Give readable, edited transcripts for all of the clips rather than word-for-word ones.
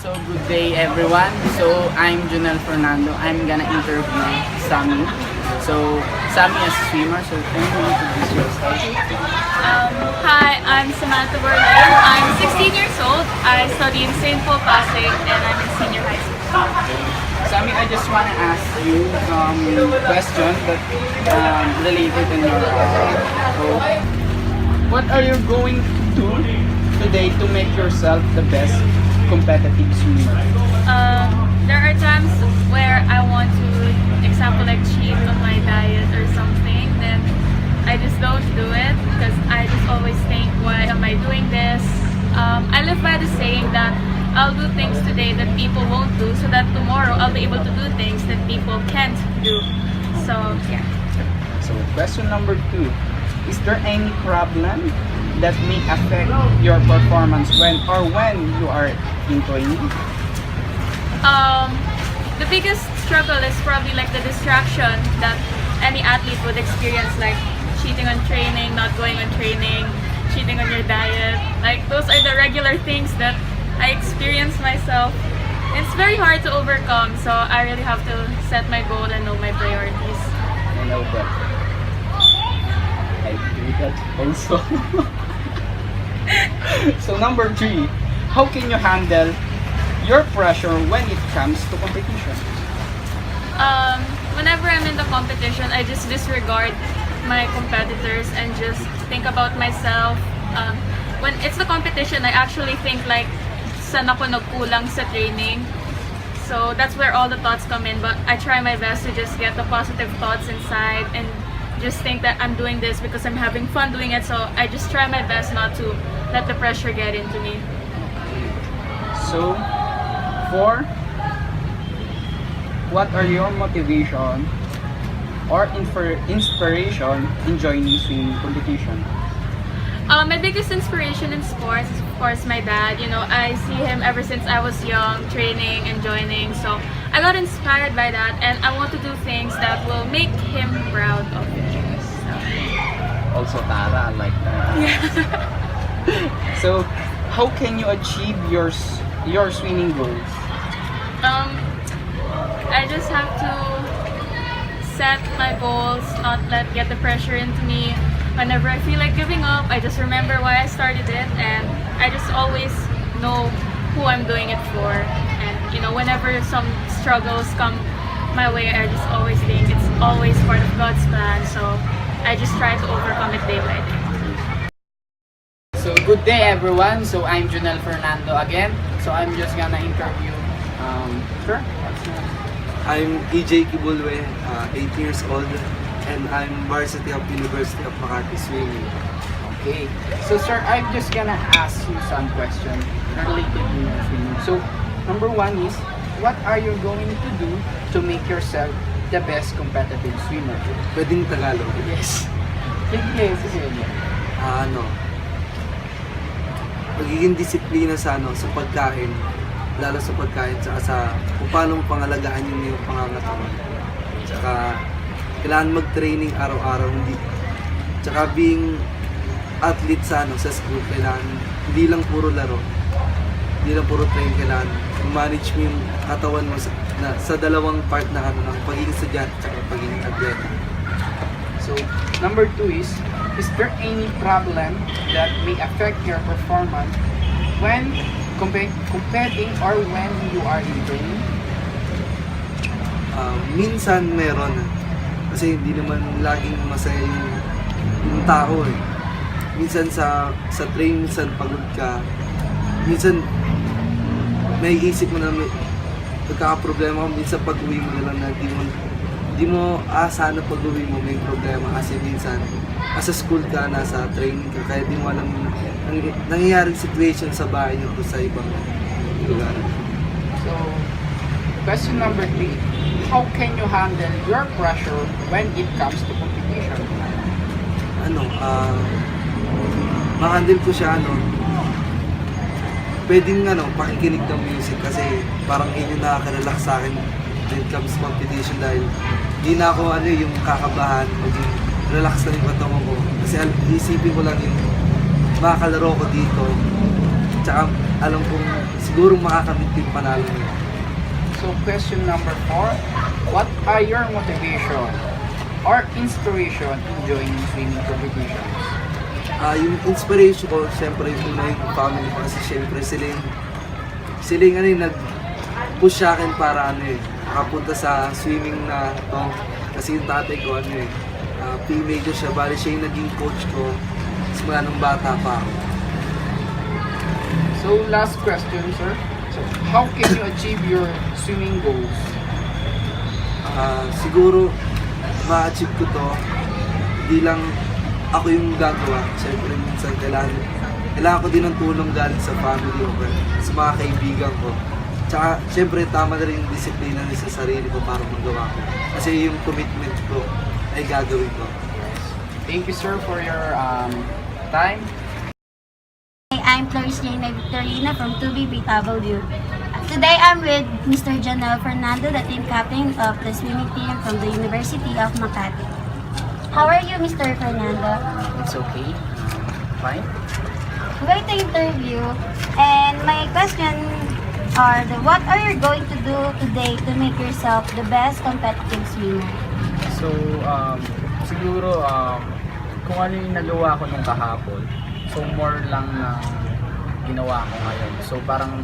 So good day everyone. So I'm Jonell Fernando. I'm gonna interview Sammy. So Sammy is a swimmer. So can you introduce yourself? Hi, I'm Samantha Berlin. I'm 16 years old. I study in St. Paul Pasig and I'm in senior high school. Sammy, I just wanna ask you question that related in your role. What are you going to do today to make yourself the best competitive swimmer? There are times where I want to, example, like cheat on my diet or something, then I just don't do it because I just always think, why am I doing this? I live by the saying that I'll do things today that people won't do so that tomorrow I'll be able to do things that people can't do. So, yeah. So question number 2. Is there any problem that may affect your performance when you are in training? The biggest struggle is probably like the distraction that any athlete would experience, like cheating on training, not going on training, cheating on your diet. Like those are the regular things that I experience myself. It's very hard to overcome, so I really have to set my goal and know my priorities. I know that. I do that also. So number 3, how can you handle your pressure when it comes to competition? Whenever I'm in the competition, I just disregard my competitors and just think about myself. When it's the competition, I actually think like, saan ako nagkulang sa training? So that's where all the thoughts come in, but I try my best to just get the positive thoughts inside and just think that I'm doing this because I'm having fun doing it, so I just try my best not to let the pressure get into me. So 4, what are your motivation or inspiration in joining swimming competition? My biggest inspiration in sports is of course my dad. You know, I see him ever since I was young, training and joining. So I got inspired by that and I want to do things that will make him proud of me. So. Also Tara, I like that. Yeah. So how can you achieve your swimming goals? I just have to set my goals, not get the pressure into me. Whenever I feel like giving up, I just remember why I started it and I just always know who I'm doing it for. And you know, whenever some struggles come my way, I just always think it's always part of God's plan. So I just try to overcome it day by day. So good day everyone. So I'm Jonell Fernando again. So I'm just gonna interview sure. I'm EJ Kibulwe, 8 years old, and I'm varsity of University of Makati swimming. Okay. So sir, I'm just gonna ask you some questions related to your swimming. So number 1 is, what are you going to do to make yourself the best competitive swimmer? Pwedeng Tagalog. Yes. Yes, yes. Pagiging disiplina sa pagkain, lalo sa pagkain, tsaka sa kung paano mo pangalagaan yung pangangatawan. Tsaka kailangan mag-training araw-araw, tsaka being athlete sa school, kailangan hindi lang puro laro, hindi lang puro train, kailangan manage mo yung katawan mo sa dalawang part na ng pagiging estudyante tsaka pagiging atleta. So number 2 is there any problem that may affect your performance when competing or when you are in training? Minsan meron, kasi hindi naman laging masaya yung tao eh. Minsan sa train, minsan pagod ka, minsan may isip mo na magkakaproblema, minsan pag-uwi mo na lang na di mo sana pag-uwi mo may problema kasi minsan sa school ka, nasa training ka, kaya di mo alam nangyayaring situation sa bahay nyo sa ibang lugar. So question number 3, how can you handle your pressure when it comes to competition? Ma-handle ko siya, pwedeng pakikinig ng music kasi parang yun yung nakaka-relax sa akin when it comes to competition dahil di na ako yung kakabahan, maging relax na yung katawan ko kasi isipin ko lang yung makakalaro ko dito Tsaka alam kong siguro makakamit yung panalo niya. So question number 4, what are your motivation or inspiration in joining swimming competitions? Yung inspiration ko, siyempre yung una yung family ko kasi siyempre sila yung ano yung nag-push sa akin para makapunta sa swimming na to. Kasi yung tatay ko P-major siya, bali siya yung naging coach ko simula nung bata pa ako. So last question, sir. So how can you achieve your swimming goals? Siguro ma-achieve ko to, hindi lang ako yung gagawa. Siyempre minsan kailangan ko din ng tulong galing sa family ko, sa mga kaibigan ko. Tsaka siyempre tama na rin yung disiplina sa sarili ko para magawa ko. Kasi yung commitment ko ay gagawin ko. Thank you, sir, for your time. I'm Klarisse Victorino from II-BBPW. Today I'm with Mr. Jonell Fernando, the team captain of the swimming team from the University of Makati. How are you, Mr. Fernando? It's okay. Fine. Great interview. And my question are, what are you going to do today to make yourself the best competitive swimmer? So, siguro, kung ano yung nagawa ko nung kahapon, so more lang na ginawa ko ngayon. So, parang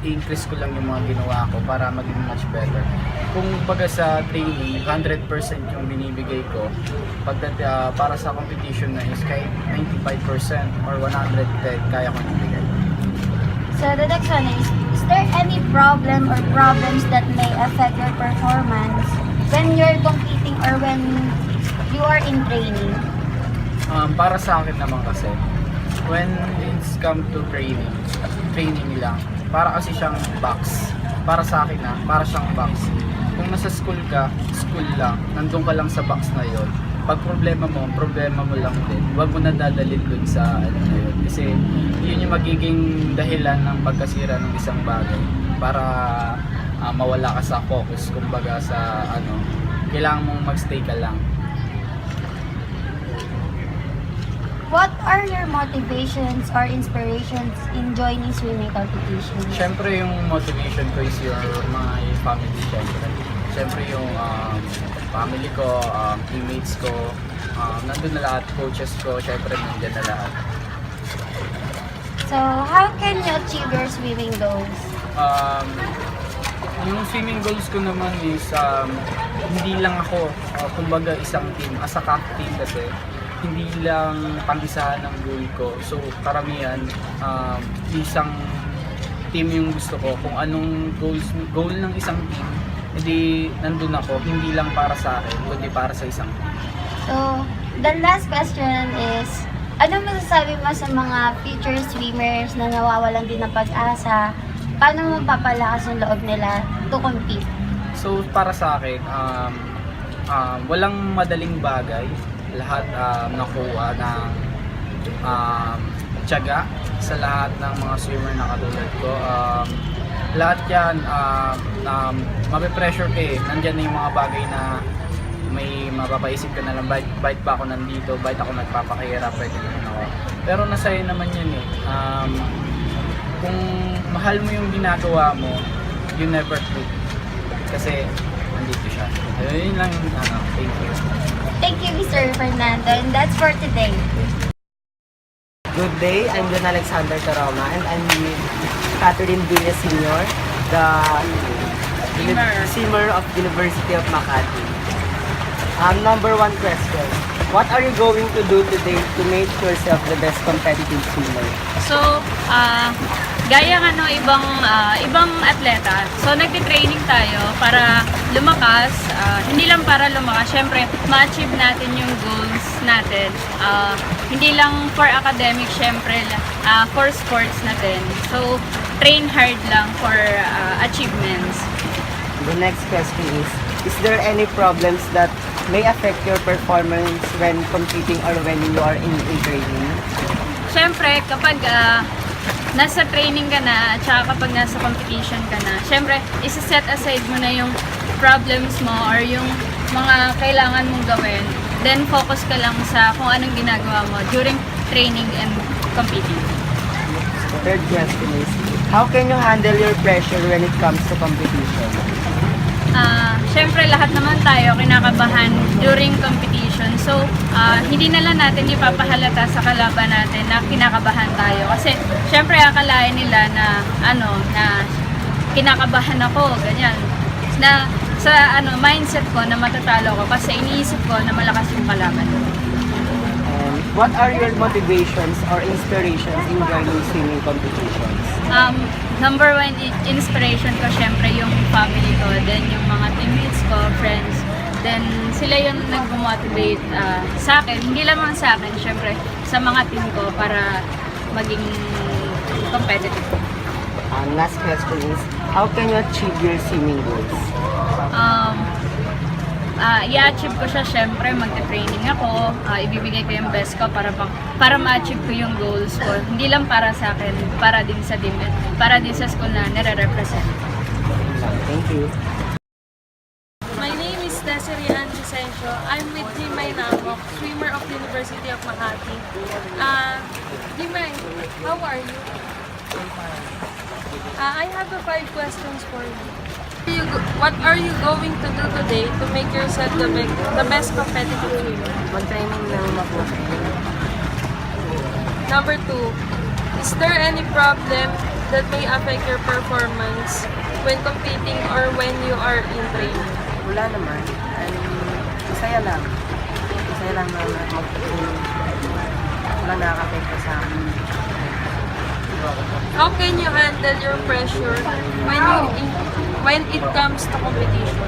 i-increase ko lang yung mga ginawa ko para maging much better. Kung baga sa training, 100% yung binibigay ko, para sa competition na is kahit 95% or 110, kaya ko nabigay. So the next one is there any problem or problems that may affect your performance when you're competing or when you are in training? Para sa akin naman kasi, when it's come to training lang, para kasi siyang box. Para sa akin para siyang box. Kung nasa school ka, school lang, nandun ka lang sa box na yon. Pag problema mo lang din. Huwag mo na dadalhin dun sa na yun. Kasi yun yung magiging dahilan ng pagkasira ng isang bagay. Para mawala ka sa focus, kumbaga sa kailangan mong magstay ka lang. What are your motivations or inspirations in joining swimming competitions? Siyempre yung motivation ko is my family, siyempre. Siyempre yung family ko, teammates ko, nandun na lahat, coaches ko, siyempre nandun na lahat. So, how can you achieve your swimming goals? Yung swimming goals ko naman is hindi lang ako, kumbaga isang team, as a captain kasi, hindi lang pang-isahan ng goal ko. So, karamihan, isang team yung gusto ko. Kung anong goal ng isang team, hindi nandun ako, hindi lang para sa akin, kundi para sa isang team. So, the last question is, ano masasabi mo sa mga future swimmers na nawawalan din ng pag-asa? Paano mo papalakas ang loob nila to compete? So, para sa akin, walang madaling bagay. Lahat nakuha ng tiyaga sa lahat ng mga swimmer na katulad ko. Lahat yan, mapipressure ka Nandyan na yung mga bagay na may mapapaisip ka na lang, bakit ba ako nandito, bakit ako nagpapakahirap, pwede naman ako. Pero nasaya naman yan kung mahal mo yung ginagawa mo, you never quit. Kasi nandito siya. Yun lang, thank you. Thank you, Mr. Fernando, and that's for today. Good day, I'm Jon Alexander, Tarroma, and I'm with Catherine Villa Sr., the swimmer of University of Makati. Number 1 question. What are you going to do today to make yourself the best competitive swimmer? So, gaya ng ibang atleta. So, nagti-training tayo para lumakas. Hindi lang para lumakas, syempre, ma-achieve natin yung goals natin. Hindi lang for academic, syempre, for sports natin. So, train hard lang for achievements. The next question is there any problems that may affect your performance when competing or when you are in training? Syempre, kapag nasa training ka na, at saka kapag nasa competition ka na, syempre, isa-set aside mo na yung problems mo or yung mga kailangan mong gawin. Then, focus ka lang sa kung anong ginagawa mo during training and competing. third question is, how can you handle your pressure when it comes to competition? Siyempre lahat naman tayo kinakabahan during competition. So, hindi na lang natin ipapahalata sa kalaban natin na kinakabahan tayo. Kasi, siyempre akalain nila na, na kinakabahan ako, ganyan. Na, sa mindset ko na matatalo ko kasi iniisip ko na malakas yung kalaban. And what are your motivations or inspirations in joining swimming competitions? Number one inspiration ko syempre yung family ko, then yung mga teammates ko, friends, then sila yung nag-motivate sa akin, hindi lamang sa akin, syempre sa mga team ko para maging competitive. Last question is, how can you achieve your swimming goals? I-achieve ko siya syempre, magte-training ako, ibibigay ko yung best ko para ma-achieve ko yung goals ko. Hindi lang para sa akin, para din sa team, para din sa school na nire-represent. Thank you. My name is Desiree and Vicencio. I'm with Jimay Namok, swimmer of University of Makati. Jimay, how are you? I have 5 questions for you. What are you going to do today to make yourself the best competitive swimmer? Mag-training lang mabuti. Number 2, is there any problem that may affect your performance when competing or when you are in training? Wala naman. Masaya lang. Masaya lang na mag-training. Wala nakaka-apekto sa akin. How can you handle your pressure when it comes to competition?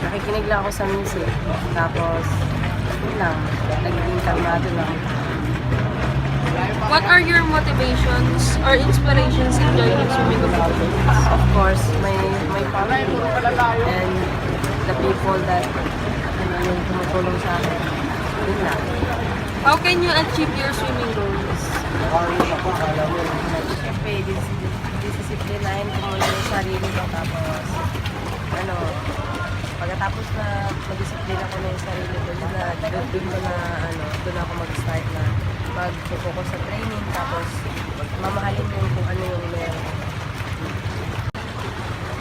Nakikinig lang ako sa music. Tapos, yun lang. Nagiging kalmado lang. What are your motivations or inspirations in joining swimming competitions? Of course, my family and the people that yung tumutulong sa akin. Yun lang. How can you achieve your swimming goals? Siyempre, disisiplinahin ko muna yung sarili ko. Tapos, pagkatapos na mag-disiplina ko na yung sarili ko, doon ako mag-start na mag-focus sa training. Tapos, mamahalin yung kung ano yung meron.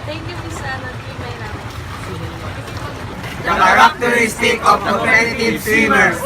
Thank you, Miss Anna. May naman. The characteristic of competitive swimmers.